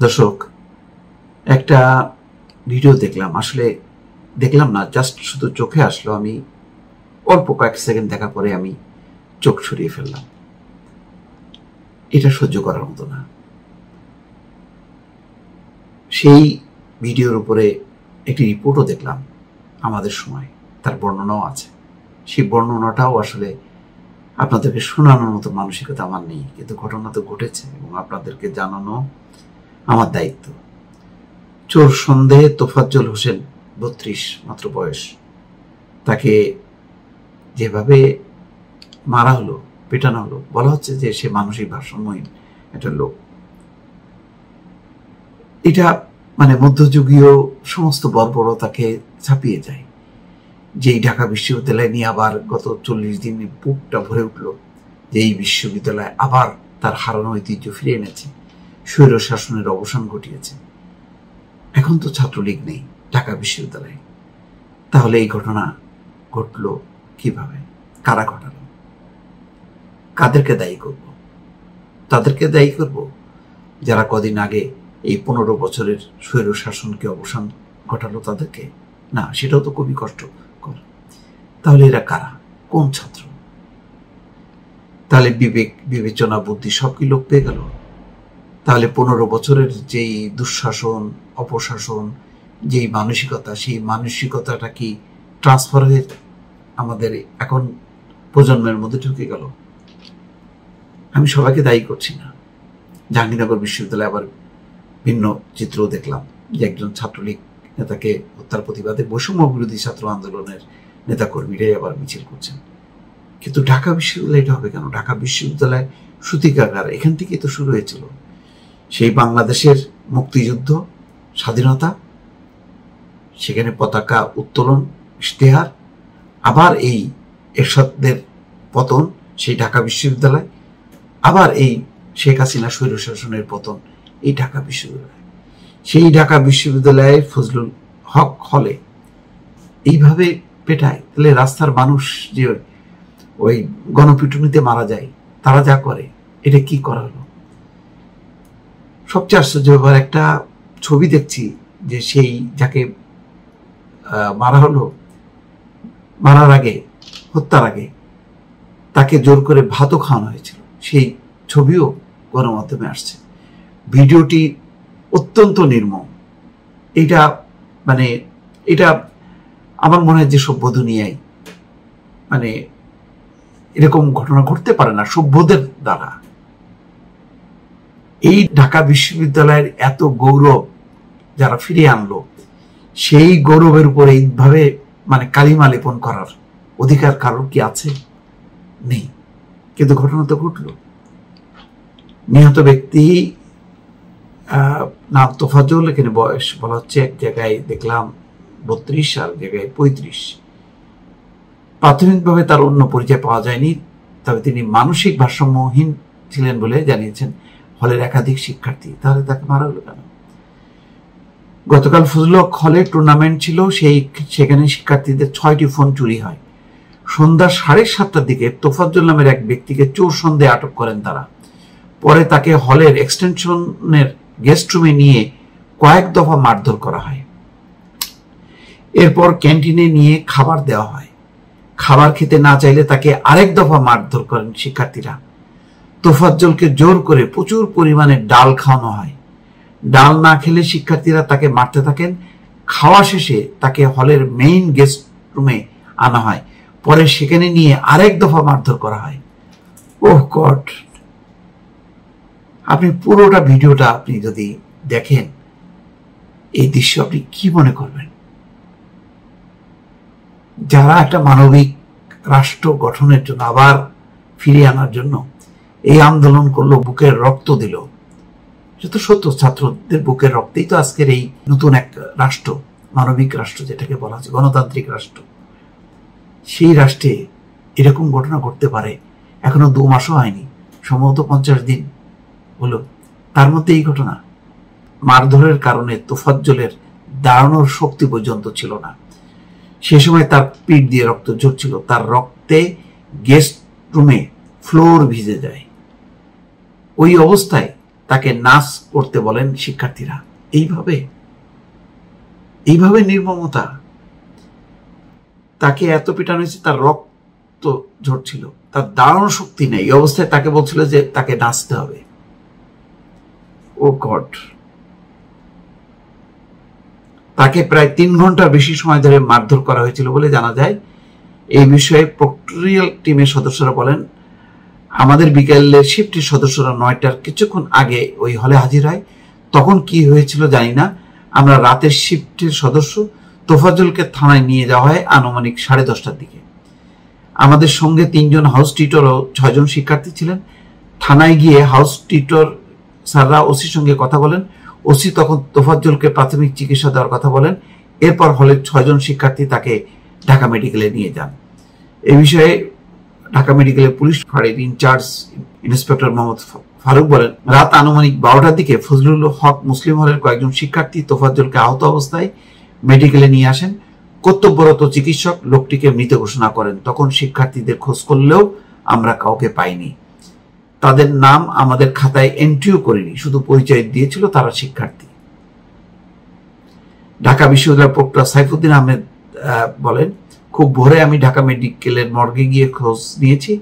দর্শক, একটা ভিডিও দেখলাম, আসলে দেখলাম না, জাস্ট শুধু চোখে আসলো। আমি অল্প কয়েক সেকেন্ড দেখার পরে আমি চোখ সরিয়ে ফেললাম। এটা সহ্য করার মতো না। সেই ভিডিওর উপরে একটি রিপোর্টও দেখলাম আমাদের সময়, তার বর্ণনাও আছে। সেই বর্ণনাটাও আসলে আপনাদেরকে শোনানোর মতো মানসিকতা আমার নেই, কিন্তু ঘটনা তো ঘটেছে এবং আপনাদেরকে জানানো আমার দায়িত্ব। চোর সন্দেহে তোফাজ্জল হোসেন 32 মাত্র বয়স, তাকে যেভাবে মারা হলো, পেটানো হলো, বলা হচ্ছে যে সে মানসিক ভারসাম্যহীন একটা লোক। এটা মানে মধ্যযুগীয় সমস্ত বর্বরতাকে ছাপিয়ে যায়। যেই ঢাকা বিশ্ববিদ্যালয় নিয়ে আবার গত 40 দিনে বুকটা ভরে উঠল, যে এই বিশ্ববিদ্যালয় আবার তার হারানো ঐতিহ্য ফিরে এনেছে, স্বৈর শাসনের অবসান ঘটিয়েছে। এখন তো ছাত্রলীগ নেই ঢাকা বিশ্ববিদ্যালয়ে, তাহলে এই ঘটনা ঘটলো কিভাবে? কারা ঘটালো? কাদেরকে দায়ী করব? তাদেরকে দায়ী করব যারা কদিন আগে এই 15 বছরের স্বৈর শাসনকে অবসান ঘটালো তাদেরকে? না, সেটাও তো খুবই কষ্টকর। তাহলে এরা কারা? কোন ছাত্র? তাহলে বিবেক, বিবেচনা, বুদ্ধি সব কি লোপ পেয়ে গেল? তাহলে 15 বছরের যেই দুঃশাসন, অপশাসন, যেই মানসিকতা, সেই মানসিকতাটা কি ট্রান্সফার হয়ে আমাদের এখন প্রজন্মের মধ্যে ঢুকে গেল? আমি সবাইকে দায়ী করছি না। জাহাঙ্গীরনগর বিশ্ববিদ্যালয়ে আবার ভিন্ন চিত্রও দেখলাম, যে একজন ছাত্রলীগ নেতাকে হত্যার প্রতিবাদে বৈষম্য বিরোধী ছাত্র আন্দোলনের নেতাকর্মীরাই আবার মিছিল করছেন। কিন্তু ঢাকা বিশ্ববিদ্যালয় এটা হবে কেন? ঢাকা বিশ্ববিদ্যালয় সূতিকাগার, এখান থেকেই তো শুরু হয়েছিল সেই বাংলাদেশের মুক্তিযুদ্ধ, স্বাধীনতা, সেখানে পতাকা উত্তোলন, ইশতেহার, আবার এই এরশাদের পতন, সেই ঢাকা বিশ্ববিদ্যালয়, আবার এই শেখ হাসিনা স্বৈরশাসনের পতন, এই ঢাকা বিশ্ববিদ্যালয়। সেই ঢাকা বিশ্ববিদ্যালয়ে ফজলুল হক হলে এইভাবে পেটায়, তাহলে রাস্তার মানুষ যে ওই গণপিটুনিতে মারা যায়, তারা যা করে, এটা কি করা হলো? সবচেয়ে আশ্চর্য ব্যাপার, একটা ছবি দেখছি যে সেই যাকে মারা হলো, মারার আগে, হত্যার আগে তাকে জোর করে ভাতও খাওয়ানো হয়েছিল, সেই ছবিও গণমাধ্যমে আসছে। ভিডিওটি অত্যন্ত নির্মম। এটা মানে এটা আমার মনে হয় যে সভ্য দুনিয়ায় মানে এরকম ঘটনা ঘটতে পারে না সভ্যদের দ্বারা। এই ঢাকা বিশ্ববিদ্যালয়ের এত গৌরব যারা ফিরিয়ে আনলো, সেই গৌরবের উপরে এইভাবে মানে কালিমা লেপন করার অধিকার কারোর কি আছে? নেই। কিন্তু ঘটনা তো ঘটলো। নিহত ব্যক্তি নাম তোফাজ্জল, এখানে বয়স বলা হচ্ছে, এক জায়গায় দেখলাম 32 আর জায়গায় 35। প্রাথমিকভাবে তার অন্য পরিচয় পাওয়া যায়নি, তবে তিনি মানসিক ভারসাম্যহীন ছিলেন বলে জানিয়েছেন হলের একাধিক শিক্ষার্থী। তাহলে তাকে মারা হলো কেন? গতকাল ফজলুল হক হলে টুর্নামেন্ট ছিল, সেখানে শিক্ষার্থীদের 6টি ফোন চুরি হয়। সন্ধ্যা 7:30টার দিকে তোফাজ্জল নামের এক ব্যক্তিকে চোর সন্দেহে আটক করেন তারা। পরে তাকে হলের এক্সটেনশনের গেস্ট রুমে নিয়ে কয়েক দফা মারধর করা হয়। এরপর ক্যান্টিনে নিয়ে খাবার দেওয়া হয়। খাবার খেতে না চাইলে তাকে আরেক দফা মারধর করেন শিক্ষার্থীরা। তোফাজ্জলকে জোর করে প্রচুর পরিমাণে ডাল খাওয়ানো হয়। ডাল না খেলে শিক্ষার্থীরা তাকে মারতে থাকেন। খাওয়া শেষে তাকে হলের মেইন গেস্ট রুমে আনা হয়। পরে সেখানে নিয়ে আরেক দফা মারধর করা হয়। ওহ গড! আপনি পুরোটা ভিডিওটা আপনি যদি দেখেন, এই দৃশ্য আপনি কি মনে করবেন? যারা একটা মানবিক রাষ্ট্র গঠনের জন্য, আবার ফিরিয়ে আনার জন্য এই আন্দোলন করলো, বুকের রক্ত দিল, যত সত্য ছাত্রদের বুকের রক্তেই তো আজকের এই নতুন এক রাষ্ট্র, মানবিক রাষ্ট্র যেটাকে বলা হচ্ছে, গণতান্ত্রিক রাষ্ট্র। সেই রাষ্ট্রে এরকম ঘটনা ঘটতে পারে? এখনো 2 মাসও হয়নি, সম্ভবত 50 দিন হলো, তার মধ্যে এই ঘটনা। মারধরের কারণে তোফাজ্জলের দাঁড়ানোর শক্তি পর্যন্ত ছিল না। সে সময় তার পিঠ দিয়ে রক্ত ঝরছিল। তার রক্তে গেস্ট রুমে ফ্লোর ভিজে যায়। ওই অবস্থায় তাকে নাচ করতে বলেন শিক্ষার্থীরা। এইভাবে নির্মমতা। তাকে এত পিটানো হয়েছে, তার রক্ত ঝরছিল, তার দাঁড়ানোর শক্তি নেই। এই অবস্থায় তাকে বলছিল যে তাকে নাচতে হবে। ও গড। তাকে প্রায় 3 ঘন্টার বেশি সময় ধরে মারধর করা হয়েছিল বলে জানা যায়। এই বিষয়ে প্রক্টোরিয়াল টিমের সদস্যরা বলেন, আমাদের বিকেলের শিফটের সদস্যরা 9টার কিছুক্ষণ আগে ওই হলে হাজির হয়। তখন কি হয়েছিল জানি না। আমরা রাতের শিফটের সদস্য তোফাজ্জলকে থানায় নিয়ে যাওয়া হয় আনুমানিক 10:30টার দিকে। আমাদের সঙ্গে 3 জন হাউস টিউটর ও 6 জন শিক্ষার্থী ছিলেন। থানায় গিয়ে হাউস টিউটর স্যাররা ওসির সঙ্গে কথা বলেন। ওসি তখন তোফাজ্জলকে প্রাথমিক চিকিৎসা দেওয়ার কথা বলেন। এরপর হলের 6 জন শিক্ষার্থী তাকে ঢাকা মেডিকেলে নিয়ে যান। এই বিষয়ে ঢাকা মেডিকেলের পুলিশ ফাঁড়ির ইনচার্জ ইন্সপেক্টর মোহাম্মদ ফারুক বলেন, রাত আনুমানিক 12টার দিকে ফজলুল হক মুসলিম হলের কয়েকজন শিক্ষার্থী তোফাজ্জলকে আহত অবস্থায় মেডিকেলে নিয়ে আসেন। কর্তব্যরত চিকিৎসক লোকটিকে মৃত ঘোষণা করেন। তখন শিক্ষার্থীদের খোঁজ করলেও আমরা কাউকে পাইনি। তাদের নাম আমাদের খাতায় এন্ট্রিও করিনি, শুধু পরিচয় দিয়েছিল তারা শিক্ষার্থী। ঢাকা বিশ্ববিদ্যালয়ের প্রক্টর সাইফুদ্দিন আহমেদ বলেন, খুব ভোরে আমি ঢাকা মেডিকেলের মর্গে গিয়ে খোঁজ নিয়েছি।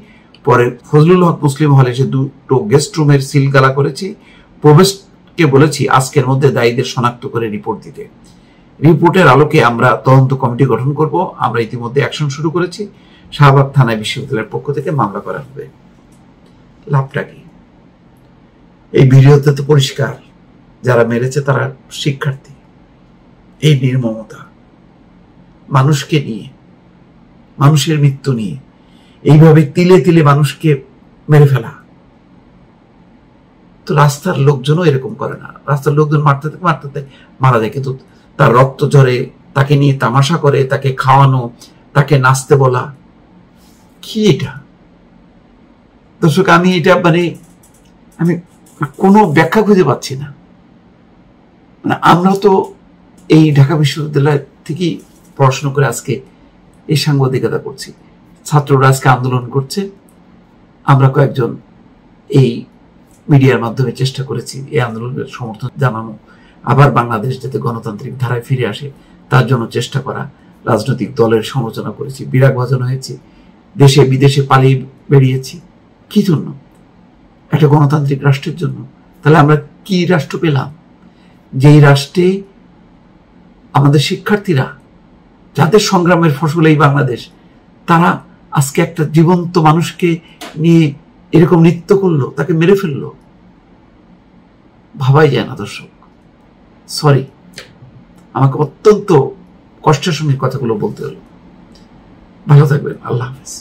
পরে ফজলুল হক মুসলিম হলে এসে 2টো গেস্ট রুমের সিলগালা করেছি। প্রবেশকে বলেছি আজকের মধ্যে দায়ীদের শনাক্ত করে রিপোর্ট দিতে। রিপোর্টের আলোকে আমরা তদন্ত কমিটি গঠন করব। আমরা ইতিমধ্যে অ্যাকশন শুরু করেছি। শাহবাগ থানায় বিশ্ববিদ্যালয়ের পক্ষ থেকে মামলা করা হবে। লাভটা কি? এই ভিডিওতে তো পরিষ্কার, যারা মেরেছে তারা শিক্ষার্থী। এই নির্মমতা, মানুষকে নিয়ে, মানুষের মৃত্যু নিয়ে এইভাবে তিলে তিলে মানুষকে মেরে ফেলা। তো রাস্তার লোকজনও এরকম করে না। রাস্তার লোকজন মারতে মারা যায়, কিন্তু তার রক্ত ঝরে, তাকে নিয়ে তামাশা করে, তাকে খাওয়ানো, তাকে নাচতে বলা, কি এটা? দর্শক, আমি কোনো ব্যাখ্যা খুঁজে পাচ্ছি না। মানে আমরা তো এই ঢাকা বিশ্ববিদ্যালয় থেকেই পড়াশোনা করে আজকে এই সাংবাদিকতা করছি। ছাত্ররা আজকে আন্দোলন করছে, আমরা কয়েকজন এই মিডিয়ার মাধ্যমে চেষ্টা করেছি এই আন্দোলনের সমর্থন জানানো, আবার বাংলাদেশ যাতে গণতান্ত্রিক ধারায় ফিরে আসে তার জন্য চেষ্টা করা। রাজনৈতিক দলের সমালোচনা করেছি, বিরাগভাজন হয়েছি, দেশে বিদেশে পালিয়ে বেরিয়েছি। কি জন্য? একটা গণতান্ত্রিক রাষ্ট্রের জন্য। তাহলে আমরা কি রাষ্ট্র পেলাম? যেই রাষ্ট্রে আমাদের শিক্ষার্থীরা, যাদের সংগ্রামের ফসল এই বাংলাদেশ, তারা আজকে একটা জীবন্ত মানুষকে নিয়ে এরকম নৃত্য করলো, তাকে মেরে ফেললো। ভাবাই যায় না দর্শক। সরি, আমাকে অত্যন্ত কষ্টের সঙ্গে কথাগুলো বলতে হলো। ভালো থাকবেন। আল্লাহ হাফেজ।